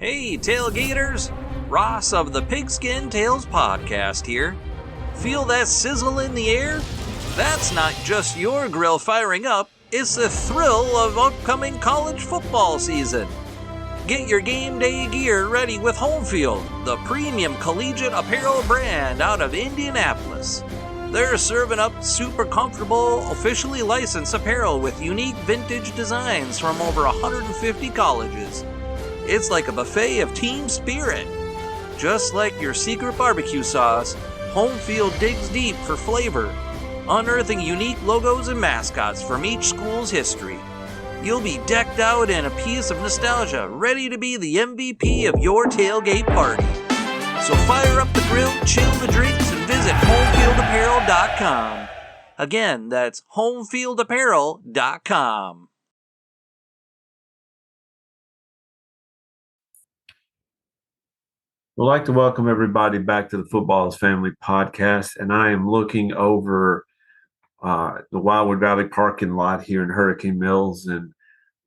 Hey, tailgaters! Ross of the Pigskin Tales podcast here. Feel that sizzle in the air? That's not just your grill firing up, it's the thrill of upcoming college football season. Get your game day gear ready with Home Field, the premium collegiate apparel brand out of Indianapolis. They're serving up super comfortable, officially licensed apparel with unique vintage designs from over 150 colleges. It's like a buffet of team spirit. Just like your secret barbecue sauce, Home Field digs deep for flavor, unearthing unique logos and mascots from each school's history. You'll be decked out in a piece of nostalgia, ready to be the MVP of your tailgate party. So fire up the grill, chill the drinks, and visit homefieldapparel.com. Again, that's homefieldapparel.com. We'd like to welcome everybody back to the Footballers Family Podcast, and I am looking over the Wildwood Valley parking lot here in Hurricane Mills, and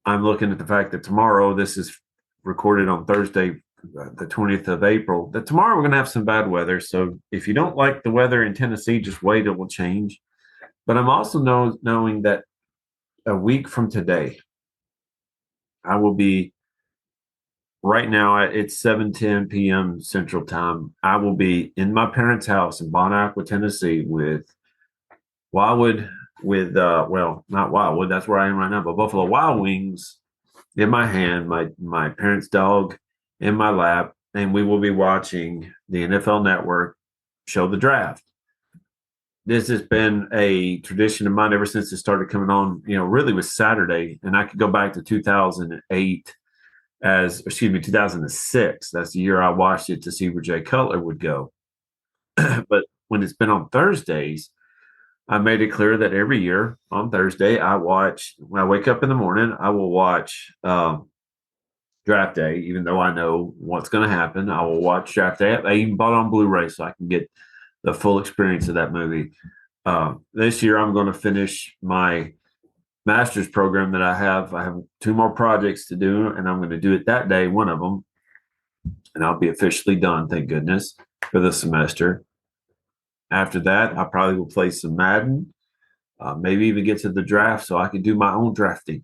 I'm looking at the fact that tomorrow, this is recorded on Thursday, the 20th of April, that tomorrow we're going to have some bad weather. So if you don't like the weather in Tennessee, just wait, it will change. But I'm also knowing that a week from today, I will be right now, it's 7:10 p.m. Central Time. I will be in my parents' house in Bon Aqua, Tennessee, with Wildwood, not Wildwood, that's where I am right now, but Buffalo Wild Wings in my hand, my parents' dog in my lap, and we will be watching the NFL Network show the draft. This has been a tradition of mine ever since it started coming on, really was Saturday, and I could go back to 2006. That's the year I watched it to see where Jay Cutler would go. But when it's been on Thursdays, I made it clear that every year on Thursday, when I wake up in the morning, I will watch Draft Day, even though I know what's going to happen. I will watch Draft Day. I even bought it on Blu-ray so I can get the full experience of that movie. This year, I'm going to finish my master's program that I have 2 more projects to do, and I'm going to do it that day, one of them, and I'll be officially done, thank goodness, for the semester. After that, I probably will play some Madden, maybe even get to the draft so I can do my own drafting,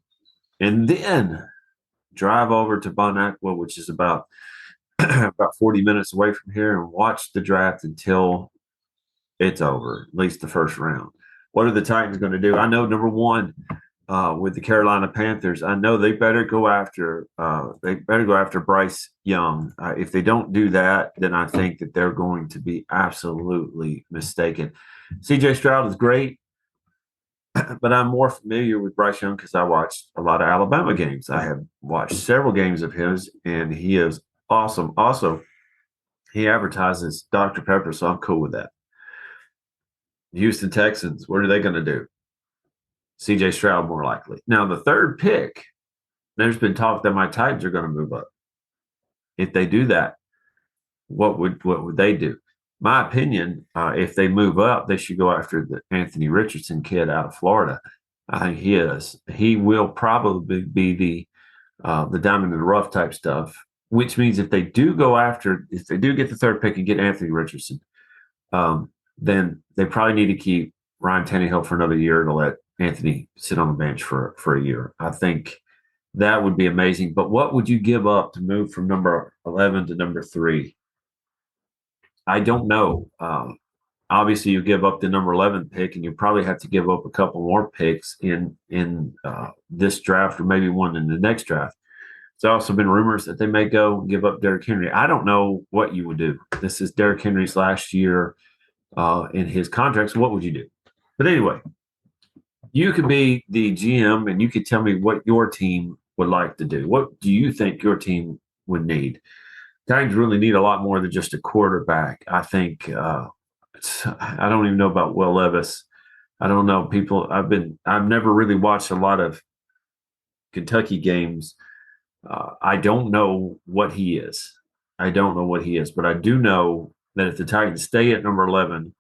and then drive over to Bon Aqua, which is about 40 minutes away from here, and watch the draft until it's over, at least the first round. What are the Titans going to do? I know, number one, with the Carolina Panthers, I know they better go after Bryce Young. If they don't do that, then I think that they're going to be absolutely mistaken. C.J. Stroud is great, but I'm more familiar with Bryce Young because I watched a lot of Alabama games. I have watched several games of his, and he is awesome. Also, he advertises Dr. Pepper, so I'm cool with that. Houston Texans, what are they going to do? C.J. Stroud, more likely. Now, the third pick, there's been talk that my Titans are going to move up. If they do that, what would they do? My opinion, if they move up, they should go after the Anthony Richardson kid out of Florida. I think he will probably be the diamond in the rough type stuff, which means if they do get the third pick and get Anthony Richardson, then they probably need to keep Ryan Tannehill for another year to let Anthony sit on the bench for a year. I think that would be amazing. But what would you give up to move from number 11 to number 3? I don't know. Obviously, you give up the number 11 pick, and you probably have to give up a couple more picks in this draft or maybe one in the next draft. There's also been rumors that they may go and give up Derrick Henry. I don't know what you would do. This is Derrick Henry's last year in his contract. So what would you do? But anyway, you could be the GM and you could tell me what your team would like to do. What do you think your team would need? Titans really need a lot more than just a quarterback. I think I don't even know about Will Levis. I don't know people. I've never really watched a lot of Kentucky games. I don't know what he is. But I do know that if the Titans stay at number 11,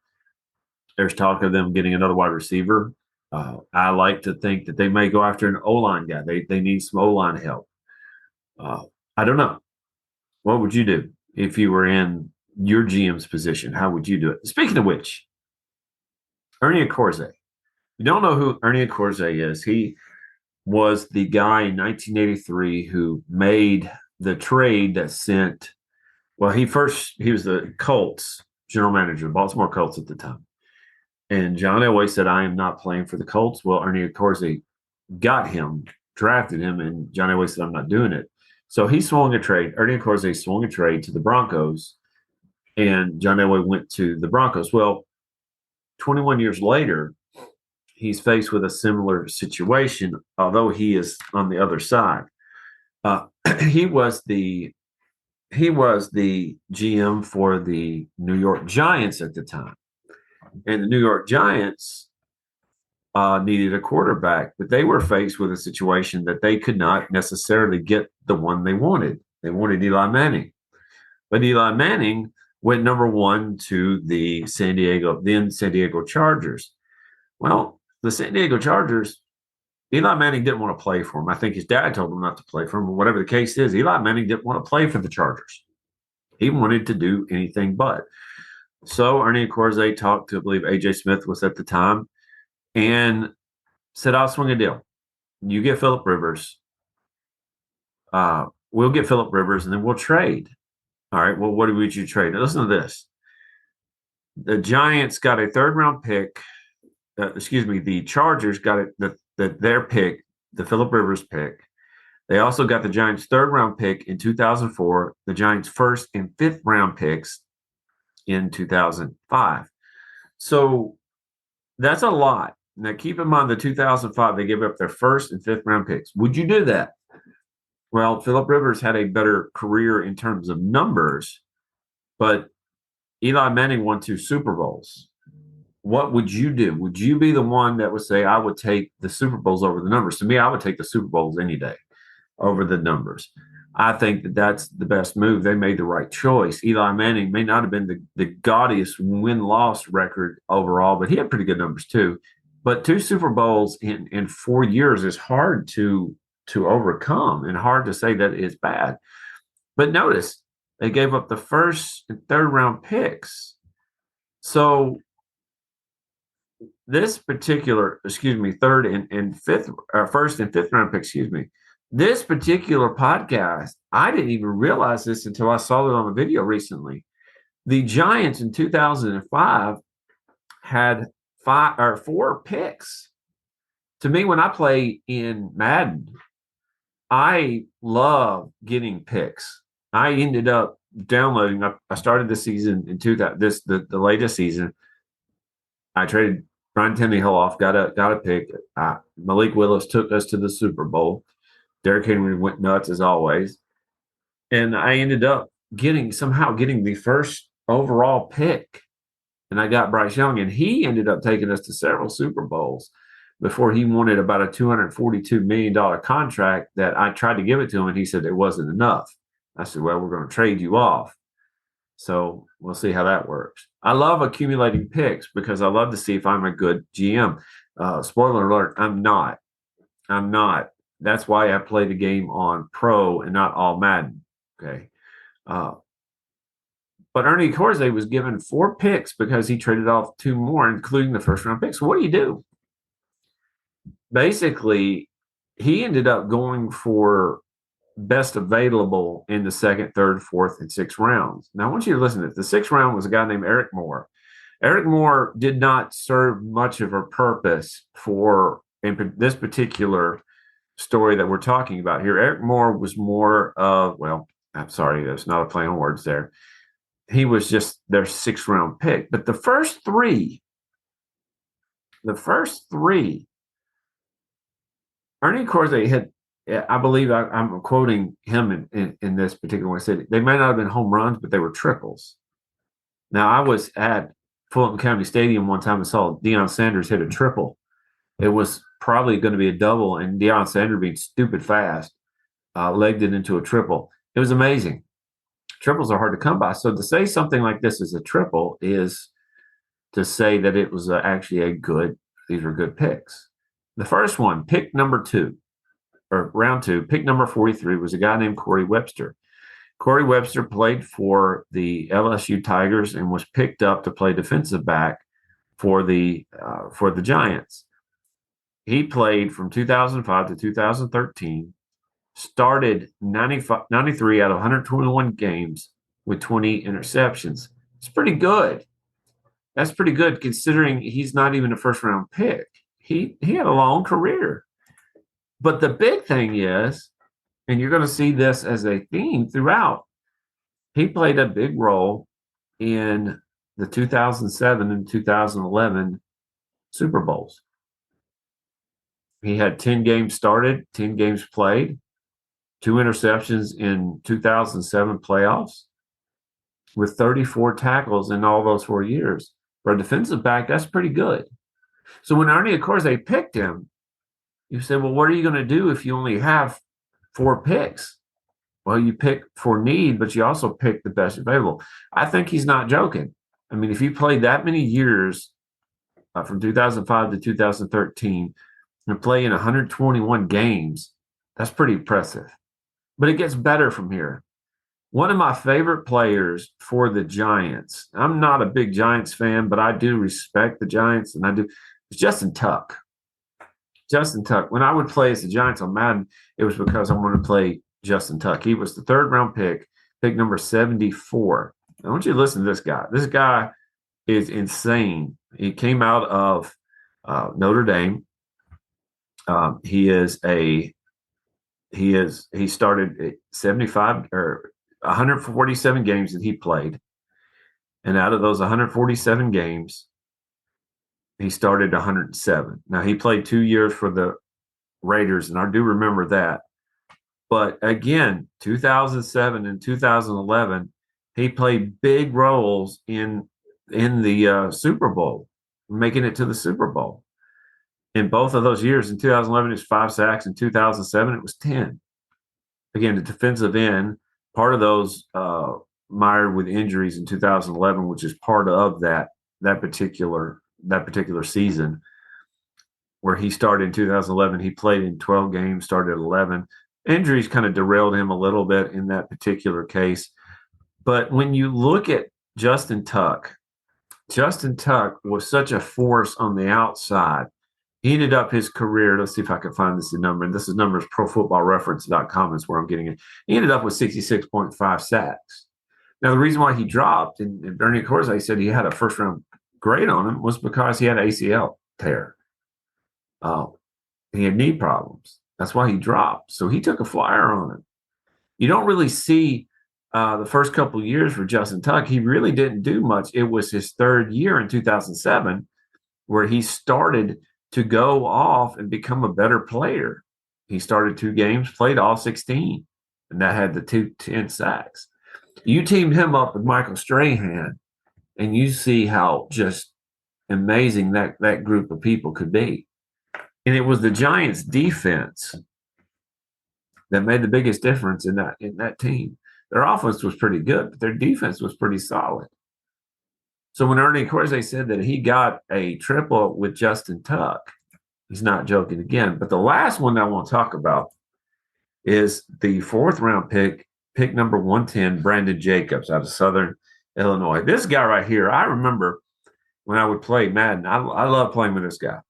there's talk of them getting another wide receiver. I like to think that they may go after an O-line guy. They need some O-line help. I don't know. What would you do if you were in your GM's position? How would you do it? Speaking of which, Ernie Accorsi. You don't know who Ernie Accorsi is. He was the guy in 1983 who made the trade that sent. Well, he was the Colts general manager, the Baltimore Colts at the time. And John Elway said, I am not playing for the Colts. Well, Ernie Accorsi got him, drafted him, and John Elway said, I'm not doing it. So he swung a trade. Ernie Accorsi swung a trade to the Broncos, and John Elway went to the Broncos. Well, 21 years later, he's faced with a similar situation, although he is on the other side. Uh, he was the GM for the New York Giants at the time, and the New York Giants needed a quarterback, but they were faced with a situation that they could not necessarily get the one they wanted. They wanted Eli Manning, but Eli Manning went number one to the San Diego Chargers. Well, the San Diego Chargers, Eli Manning didn't want to play for him. I think his dad told him not to play for him, or whatever the case is. Eli Manning didn't want to play for the Chargers. He wanted to do anything but. So Ernie Accorsi talked to, I believe, A.J. Smith was at the time, and said, I'll swing a deal. You get Phillip Rivers. We'll get Phillip Rivers, and then we'll trade. All right, well, what would you trade? Now, listen to this. The Giants got a third-round pick. The Chargers got their pick, the Phillip Rivers pick. They also got the Giants' third-round pick in 2004, the Giants' first and fifth-round picks in 2005. So that's a lot. Now, keep in mind, the 2005, they gave up their first and fifth-round picks. Would you do that? Well, Phillip Rivers had a better career in terms of numbers, but Eli Manning won 2 Super Bowls. What would you do? Would you be the one that would say, I would take the Super Bowls over the numbers? To me, I would take the Super Bowls any day over the numbers. I think that that's the best move. They made the right choice. Eli Manning may not have been the gaudiest win-loss record overall, but he had pretty good numbers too. But 2 Super Bowls in 4 years is hard to overcome and hard to say that it's bad. But notice, they gave up the first and third round picks. So this particular, first and fifth round pick, this particular podcast, I didn't even realize this until I saw it on a video recently. The Giants in 2005 had 4 picks. To me, when I play in Madden, I love getting picks. I ended up downloading. I started the season in the latest season. I traded Brian Tannehill off, got a pick. Malik Willis took us to the Super Bowl. Derrick Henry went nuts as always, and I ended up getting the first overall pick, and I got Bryce Young, and he ended up taking us to several Super Bowls before he wanted about a $242 million contract that I tried to give it to him, and he said it wasn't enough. I said, well, we're going to trade you off. So we'll see how that works. I love accumulating picks because I love to see if I'm a good GM. Spoiler alert, I'm not. That's why I play the game on Pro and not all Madden. Okay. But Ernie Accorsi was given 4 picks because he traded off 2 more, including the first round picks. So what do? Basically, he ended up going for best available in the second, third, fourth, and sixth rounds. Now, I want you to listen to this. The 6th round was a guy named Eric Moore. Eric Moore did not serve much of a purpose for in this particular story that we're talking about here. Eric Moore was more of, I'm sorry, there's not a play on words there. He was just their 6th round pick. But the first three, Ernie Accorsi had, I believe I'm quoting him in this particular one. He said they may not have been home runs, but they were triples. Now, I was at Fulton County Stadium one time and saw Deion Sanders hit a triple. It was probably going to be a double, and Deion Sanders, being stupid fast, legged it into a triple. It was amazing. Triples are hard to come by. So to say something like this is a triple is to say that it was actually these were good picks. The first one, pick number 2, or round 2, pick number 43 was a guy named Corey Webster. Corey Webster played for the LSU Tigers and was picked up to play defensive back for the Giants. He played from 2005 to 2013, started 93 out of 121 games with 20 interceptions. It's pretty good. That's pretty good considering he's not even a first round pick. He had a long career. But the big thing is, and you're going to see this as a theme throughout, he played a big role in the 2007 and 2011 Super Bowls. He had 10 games started, 10 games played, 2 interceptions in 2007 playoffs with 34 tackles in all those 4 years. For a defensive back, that's pretty good. So when Ernie Accorsi picked him, you said, well, what are you going to do if you only have 4 picks? Well, you pick for need, but you also pick the best available. I think he's not joking. I mean, if you played that many years from 2005 to 2013 and play in 121 games, that's pretty impressive. But it gets better from here. One of my favorite players for the Giants, I'm not a big Giants fan, but I do respect the Giants, and I do, it's Justin Tuck. Justin Tuck. When I would play as the Giants on Madden, it was because I wanted to play Justin Tuck. He was the 3rd round pick number 74. I want you to listen to this guy. This guy is insane. He came out of Notre Dame. He started 75 or 147 games that he played. And out of those 147 games, he started 107. Now, he played 2 years for the Raiders, and I do remember that. But again, 2007 and 2011, he played big roles in the Super Bowl, making it to the Super Bowl. In both of those years, in 2011, it was 5 sacks. In 2007, it was 10. Again, the defensive end, part of those mired with injuries in 2011, which is part of that particular season, where he started in 2011. He played in 12 games, started 11. Injuries kind of derailed him a little bit in that particular case. But when you look at Justin Tuck was such a force on the outside. He ended up his career, let's see if I can find this number, and this number is profootballreference.com is where I'm getting it. He ended up with 66.5 sacks. Now, the reason why he dropped, and Ernie Accorsi said he had a first-round grade on him, was because he had an ACL tear. He had knee problems. That's why he dropped. So he took a flyer on him. You don't really see the first couple of years for Justin Tuck. He really didn't do much. It was his 3rd year in 2007 where he started to go off and become a better player. He started 2 games, played all 16, and that had the 10 sacks. You teamed him up with Michael Strahan, and you see how just amazing that group of people could be. And it was the Giants' defense that made the biggest difference in that team. Their offense was pretty good, but their defense was pretty solid. So when Ernie Accorsi said that he got a triple with Justin Tuck, he's not joking again. But the last one I want to talk about is the 4th round pick number 110, Brandon Jacobs out of Southern Illinois. This guy right here, I remember when I would play Madden, I love playing with this guy.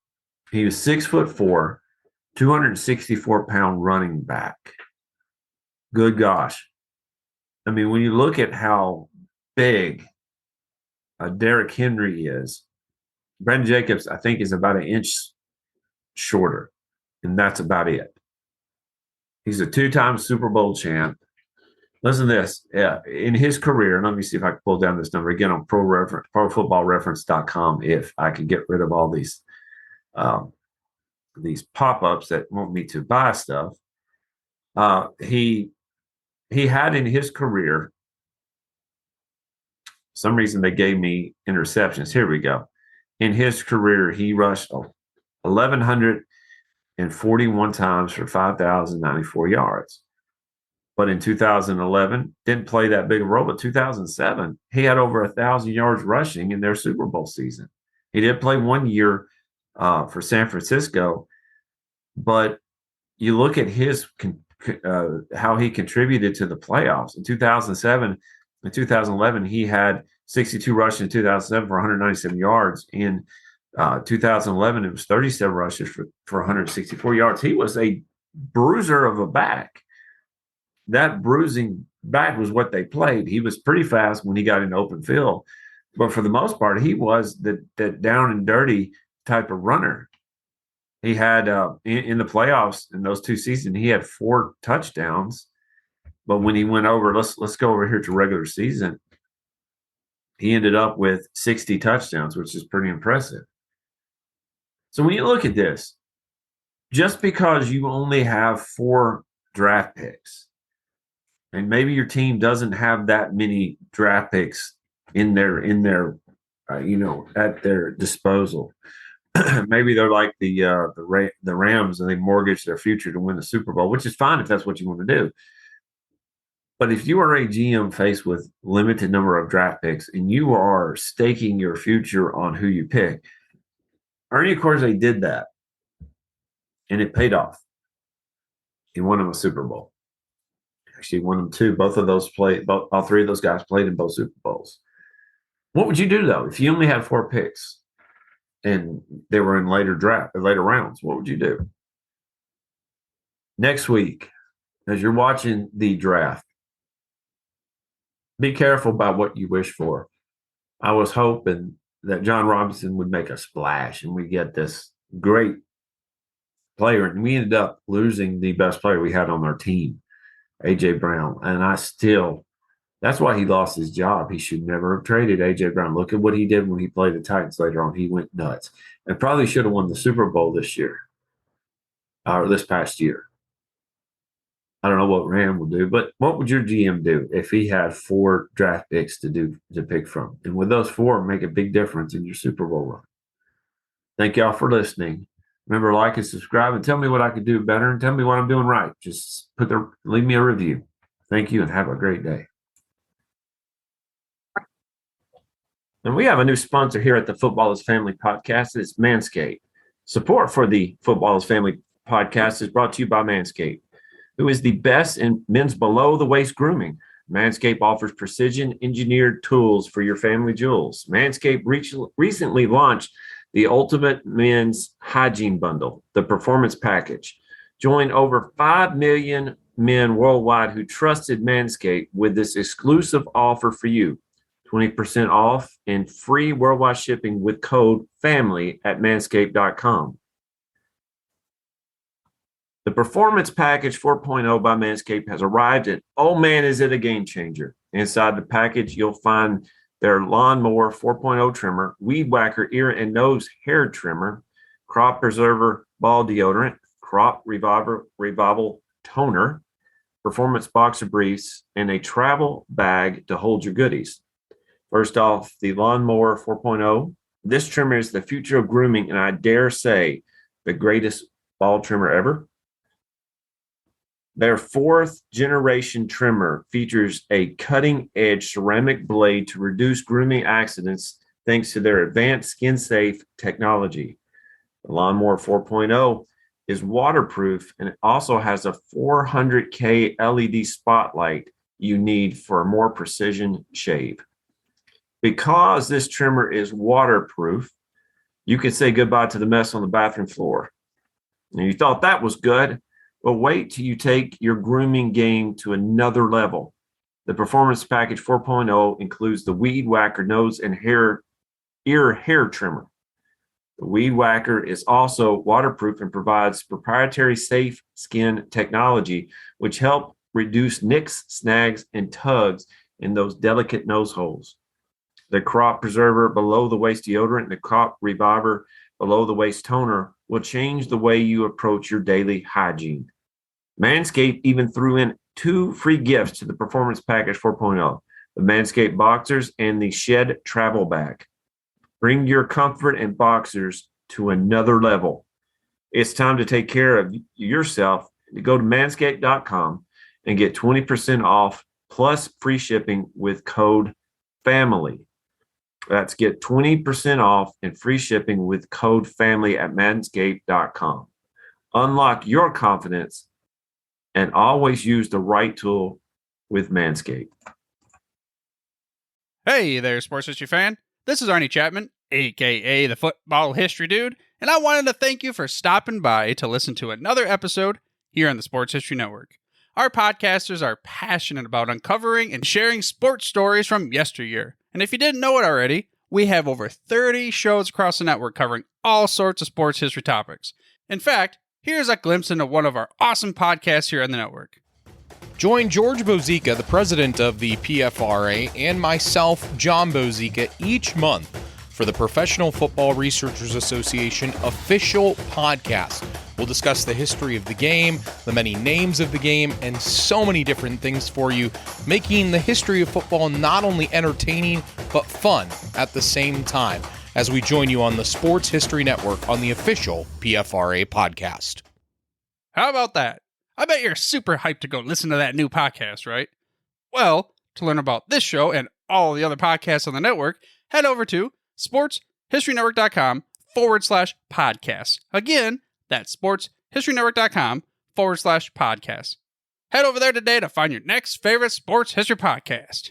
He was 6'4", 264-pound running back. Good gosh. I mean, when you look at how big Derrick Henry is, Brandon Jacobs, I think, is about 1 inch shorter, and that's about it. He's a 2-time Super Bowl champ. Listen to this. Yeah, in his career, and let me see if I can pull down this number again on profootballreference.com if I can get rid of all these pop-ups that want me to buy stuff. He had in his career, some reason they gave me interceptions. Here we go. In his career, he rushed 1,141 times for 5,094 yards. But in 2011, didn't play that big a role. But 2007, he had over 1,000 yards rushing in their Super Bowl season. He did play 1 year for San Francisco, but you look at his how he contributed to the playoffs. In 2007 and 2011, he had 62 rushes in 2007 for 197 yards. In 2011, it was 37 rushes for 164 yards. He was a bruiser of a back. That bruising back was what they played. He was pretty fast when he got in open field, but for the most part, he was the down and dirty type of runner. He had in the playoffs in those 2 seasons, he had 4 touchdowns. But when he went over, let's go over here to regular season. He ended up with 60 touchdowns, which is pretty impressive. So when you look at this, just because you only have 4 draft picks, and maybe your team doesn't have that many draft picks in their at their disposal. Maybe they're like the Rams and they mortgage their future to win the Super Bowl, which is fine if that's what you want to do. But if you are a GM faced with limited number of draft picks and you are staking your future on who you pick, Ernie, of course, they did that, and it paid off. He won them a Super Bowl. Actually, won them 2. Both of those played. All 3 of those guys played in both Super Bowls. What would you do though if you only had 4 picks and they were in later rounds? What would you do? Next week, as you're watching the draft, be careful about what you wish for. I was hoping that John Robinson would make a splash and we get this great player, and we ended up losing the best player we had on our team, A.J. Brown. And that's why he lost his job. He should never have traded A.J. Brown. Look at what he did when he played the Titans later on. He went nuts and probably should have won the Super Bowl this year or this past year. I don't know what Ram will do, but what would your GM do if he had 4 draft picks to pick from? And with those 4, make a big difference in your Super Bowl run. Thank y'all for listening. Remember, like and subscribe and tell me what I could do better and tell me what I'm doing right. Just leave me a review. Thank you and have a great day. And we have a new sponsor here at the Football is Family podcast. It's Manscaped. Support for the Football is Family podcast is brought to you by Manscaped, who is the best in men's below-the-waist grooming. Manscaped offers precision-engineered tools for your family jewels. Manscaped recently launched the Ultimate Men's Hygiene Bundle, the Performance Package. Join over 5 million men worldwide who trusted Manscaped with this exclusive offer for you. 20% off and free worldwide shipping with code FAMILY at manscaped.com. The Performance Package 4.0 by Manscaped has arrived, and oh man, is it a game changer. Inside the package, you'll find their Lawnmower 4.0 trimmer, Weed Whacker ear and nose hair trimmer, Crop Preserver ball deodorant, Crop Revival toner, Performance boxer briefs, and a travel bag to hold your goodies. First off, the Lawnmower 4.0. This trimmer is the future of grooming, and I dare say the greatest ball trimmer ever. Their 4th generation trimmer features a cutting-edge ceramic blade to reduce grooming accidents thanks to their advanced skin-safe technology. The Lawnmower 4.0 is waterproof, and it also has a 400K LED spotlight you need for a more precision shave. Because this trimmer is waterproof, you can say goodbye to the mess on the bathroom floor. And you thought that was good? Well, wait till you take your grooming game to another level. The Performance Package 4.0 includes the Weed Whacker nose and ear hair trimmer. The Weed Whacker is also waterproof and provides proprietary safe skin technology, which help reduce nicks, snags, and tugs in those delicate nose holes. The Crop Preserver below-the-waist deodorant and the Crop Reviver below-the-waist toner will change the way you approach your daily hygiene. Manscaped even threw in 2 free gifts to the Performance Package 4.0, the Manscaped Boxers and the Shed Travel Bag. Bring your comfort and boxers to another level. It's time to take care of yourself. Go to manscaped.com and get 20% off plus free shipping with code FAMILY. That's get 20% off and free shipping with code FAMILY at manscaped.com. Unlock your confidence and always use the right tool with Manscaped. Hey there, sports history fan. This is Arnie Chapman, aka the Football History Dude, and I wanted to thank you for stopping by to listen to another episode here on the Sports History Network. Our podcasters are passionate about uncovering and sharing sports stories from yesteryear. And if you didn't know it already, we have over 30 shows across the network covering all sorts of sports history topics. In fact, here's a glimpse into one of our awesome podcasts here on the network. Join George Bozica, the president of the PFRA, and myself, John Bozica, each month for the Professional Football Researchers Association official podcast. We'll discuss the history of the game, the many names of the game, and so many different things for you, making the history of football not only entertaining, but fun at the same time, as we join you on the Sports History Network on the official PFRA podcast. How about that? I bet you're super hyped to go listen to that new podcast, right? Well, to learn about this show and all the other podcasts on the network, head over to sportshistorynetwork.com/podcasts. Again, that's sportshistorynetwork.com/podcasts. Head over there today to find your next favorite sports history podcast.